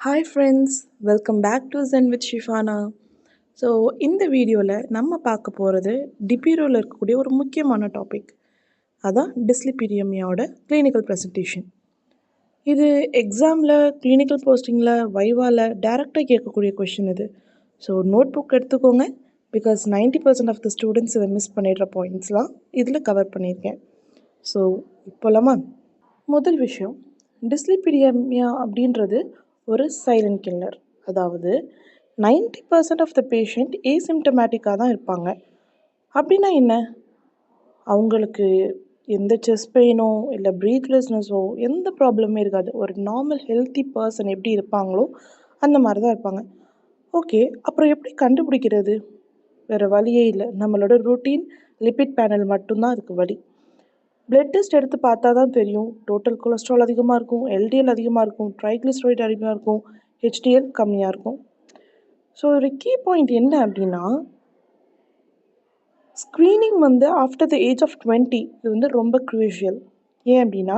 Hi friends, welcome back to Zen with Shifana. So இந்த வீடியோவில் நம்ம பார்க்க போகிறது டிபிரோவில் இருக்கக்கூடிய ஒரு முக்கியமான டாபிக். அதான் டிஸ்லிபீடியமியாவோட கிளினிக்கல் ப்ரெசன்டேஷன். இது எக்ஸாமில் கிளினிக்கல் போஸ்டிங்கில் வைவாவில் டைரெக்டாக கேட்கக்கூடிய கொஷின் இது. ஸோ நோட் புக் எடுத்துக்கோங்க, பிகாஸ் 90% ஆஃப் த ஸ்டூடெண்ட்ஸ் இதை மிஸ் பண்ணிடுற பாயிண்ட்ஸ்லாம் இதில் கவர் பண்ணியிருக்கேன். ஸோ இப்போலாமா முதல் விஷயம், டிஸ்லிபீடியமியா அப்படின்றது ஒரு சைலண்ட் கில்லர். அதாவது 90% ஆஃப் த பேஷண்ட் ஏசிம்டமேட்டிக்காக தான் இருப்பாங்க. அப்படின்னா என்ன? அவங்களுக்கு எந்த செஸ்ட் பெயினோ இல்லை ப்ரீத்லெஸ்னஸோ எந்த ப்ராப்ளமே இருக்காது. ஒரு நார்மல் ஹெல்த்தி பர்சன் எப்படி இருப்பாங்களோ அந்த மாதிரி தான் இருப்பாங்க. ஓகே, அப்புறம் எப்படி கண்டுபிடிக்கிறது? வேறு வழியே இல்லை. நம்மளோட ரூட்டீன் லிபிட் பேனல் மட்டும்தான் அதுக்கு வழி. பிளட் டெஸ்ட் எடுத்து பார்த்தா தான் தெரியும். டோட்டல் கொலஸ்ட்ரால் அதிகமாக இருக்கும், எல்டிஎல் அதிகமாக இருக்கும், ட்ரைக்ளிசரைட் அதிகமாக இருக்கும், ஹெச்டிஎல் கம்மியாக இருக்கும். ஸோ ஒரு கீ பாயிண்ட் என்ன அப்படின்னா, screening after the age of 20 இது ரொம்ப க்ரூஷியல். ஏன் அப்படின்னா,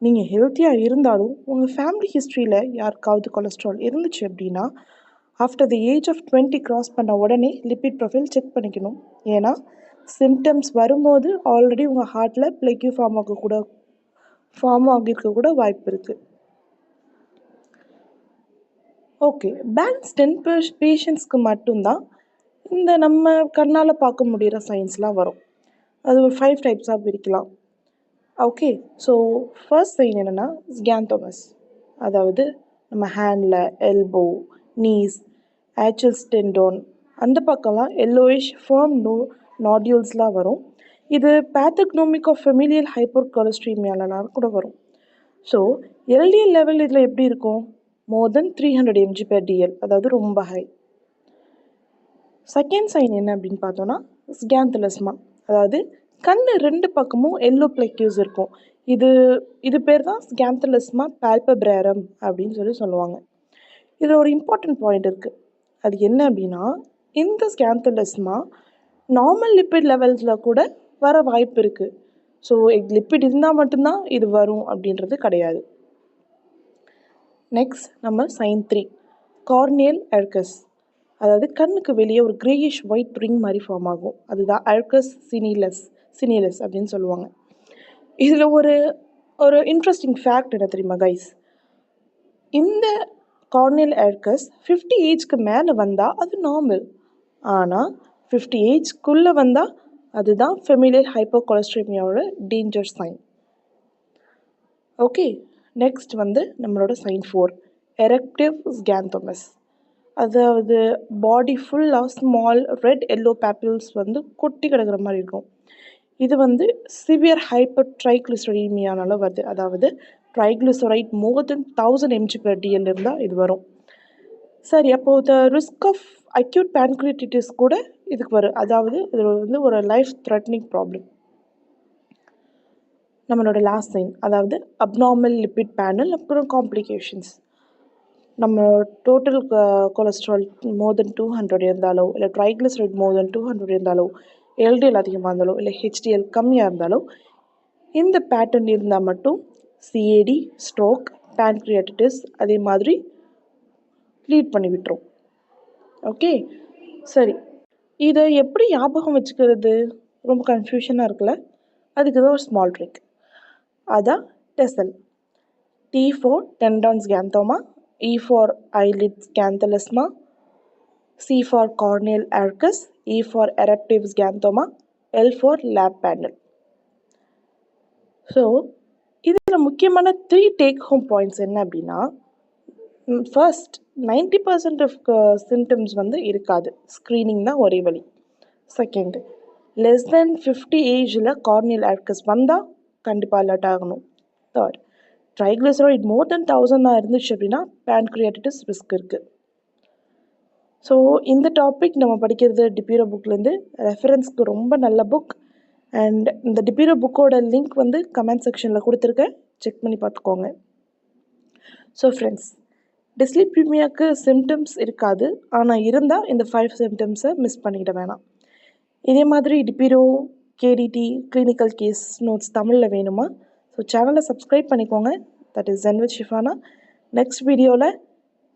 நீங்கள் ஹெல்த்தியாக இருந்தாலும் உங்கள் ஃபேமிலி ஹிஸ்ட்ரியில் யாருக்காவது கொலஸ்ட்ரால் இருந்துச்சு அப்படின்னா after the age of 20 cross பண்ண உடனே லிபிட் ப்ரொஃபைல் செக் பண்ணிக்கணும். ஏன்னா சிம்டம்ஸ் வரும்போது ஆல்ரெடி உங்கள் ஹார்ட்டில் பிளேக்யூ ஃபார்ம் ஆகியிருக்க கூட வாய்ப்பு இருக்குது. ஓகே, பேலன்ஸ் 10 பேஷண்ட்ஸ்க்கு மட்டும்தான் இந்த நம்ம கண்ணால் பார்க்க முடிகிற சைன்ஸ்லாம் வரும். அது ஒரு 5 டைப்ஸாக பிரிக்கலாம். ஓகே, ஸோ ஃபர்ஸ்ட் சைன் என்னென்னா ஸ்கேந்தோமஸ். அதாவது நம்ம ஹேண்டில், எல்போ, நீஸ், ஆச்சல்ஸ் டெண்டோன் அந்த பக்கம்லாம் எல்லோயிஷ் ஃபர்ம் நாடியூல்ஸ்லாம் வரும். இது பேத்தக்னோமிக் ஆஃப் ஃபெமிலியல் ஹைப்பர் கொலஸ்ட்ரீமியாலலாம் கூட வரும். ஸோ எல்டிஎல் லெவல் இதில் எப்படி இருக்கும்? மோர் தென் 300 mg/dl, அதாவது ரொம்ப ஹை. செகண்ட் சைன் என்ன அப்படின்னு பார்த்தோன்னா ஸ்கேந்தலஸ்மா. அதாவது கண் 2 பக்கமும் எல்லோ பிளக்யூஸ் இருக்கும். இது பேர் தான் ஸ்கேந்தலஸ்மா பால்பெப்ரேரம் அப்படின்னு சொல்லுவாங்க. இதில் ஒரு இம்பார்ட்டன்ட் பாயிண்ட் இருக்குது. அது என்ன அப்படின்னா, இந்த ஸ்கேந்தலஸ்மா நார்மல் லிப்பிட் லெவல்ஸில் கூட வர வாய்ப்பு இருக்குது. ஸோ லிப்பிட் இருந்தால் மட்டும்தான் இது வரும் அப்படின்றது கிடையாது. நெக்ஸ்ட் நம்ம சைன் 3, கார்னியல் அர்கஸ். அதாவது கண்ணுக்கு வெளியே ஒரு கிரேயிஷ் ஒயிட் ரிங் மாதிரி ஃபார்ம் ஆகும். அதுதான் அர்கஸ் சினிலஸ் அப்படின்னு சொல்லுவாங்க. இதில் ஒரு இன்ட்ரெஸ்டிங் ஃபேக்ட் என்ன தெரியுமா கைஸ்? இந்த கார்னியல் அர்கஸ் 50 ஏஜ்க்கு மேலே வந்தால் அது நார்மல். ஆனால் 50 ஏஜ்க்குள்ளே வந்தால் அதுதான் ஃபெமிலியல் ஹைப்பர் கொலஸ்ட்ரீமியாவோட டேஞ்சர் சைன். ஓகே, நெக்ஸ்ட் நம்மளோட சைன் 4, எரெக்டிவ் ஸ்கேந்தோமஸ். அதாவது பாடி ஃபுல்லாக ஸ்மால் ரெட் எல்லோ பேப்பிள்ஸ் கொட்டி கிடக்கிற மாதிரி இருக்கும். இது சிவியர் ஹைப்பர் ட்ரைக்ளிசரைடீமியானால வருது. அதாவது ட்ரைக்ளிசரைட் மோர் தென் 1000 mg/dl இருந்தால் இது வரும். சரி, அப்போது த ரிஸ்க் ஆஃப் அக்யூட் பேன்க்ரியட்டிஸ் கூட இதுக்கு வரும். அதாவது இது ஒரு லைஃப் த்ரெட்னிங் ப்ராப்ளம். நம்மளோட லாஸ்ட் சைன், அதாவது அப்நார்மல் லிப்பிட் பேனல், அப்புறம் காம்ப்ளிகேஷன்ஸ். நம்ம டோட்டல் கொலஸ்ட்ரால் மோர் தென் 200 இருந்தாலோ, இல்லை ட்ரைக்ளிசரைட் மோர் தென் 200 இருந்தாலோ, எல்டிஎல் அதிகமாக இருந்தாலோ, இல்லை ஹெச்டிஎல் கம்மியாக இருந்தாலோ, இந்த பேட்டர்ன் இருந்தால் மட்டும் சிஏடி, ஸ்ட்ரோக், பேன்க்ரியாட்டிஸ் அதே மாதிரி லீட் பண்ணி விட்டுரும். ஓகே, சரி, இதை எப்படி ஞாபகம் வச்சுக்கிறது? ரொம்ப கன்ஃபியூஷனாக இருக்குல்ல? அதுக்கு தான் ஒரு ஸ்மால் ட்ரிக். அதான் tassel. T for tendon xanthoma, E for eyelid scanthalasma, C for corneal arcus, E for eruptive xanthoma, L for lab panel. So இதில் முக்கியமான 3 டேக் ஹோம் பாயிண்ட்ஸ் என்ன அப்படின்னா, ஃபர்ஸ்ட் 90% ஆஃப் சிம்டம்ஸ் இருக்காது. ஸ்க்ரீனிங் தான் ஒரே வழி. Second, less than 50 ஏஜில் corneal ஆர்கஸ் வந்தால் கண்டிப்பாக அலர்ட் ஆகணும். தேர்ட், ட்ரைக்ளிசரைட் மோர் தென் 1000 இருந்துச்சு அப்படின்னா பேன்க்ரியாட்டிஸ் ரிஸ்க் இருக்குது. ஸோ இந்த டாபிக் நம்ம படிக்கிறது டிபிரோ புக்லேருந்து. ரெஃபரன்ஸ்க்கு ரொம்ப நல்ல புக். அண்ட் இந்த டிபிரோ புக்கோட லிங்க் கமெண்ட் செக்ஷனில் கொடுத்துருக்கேன், செக் பண்ணி பார்த்துக்கோங்க. ஸோ ஃப்ரெண்ட்ஸ், டிஸ்லிபீமியாவுக்கு சிம்டம்ஸ் இருக்காது, ஆனால் இருந்தால் இந்த 5 சிம்டம்ஸை மிஸ் பண்ணிட வேணாம். இதே மாதிரி டிபிரோ, கேடிடி, கிளினிக்கல் கேஸ் நோட்ஸ் தமிழில் வேணுமா? ஸோ சேனலை சப்ஸ்கிரைப் பண்ணிக்கோங்க. That is Zen with Shifana. Next வீடியோவில்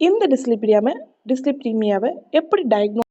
இந்த டிஸ்லிப்ரீமியாவை எப்படி டயக்னோஸ்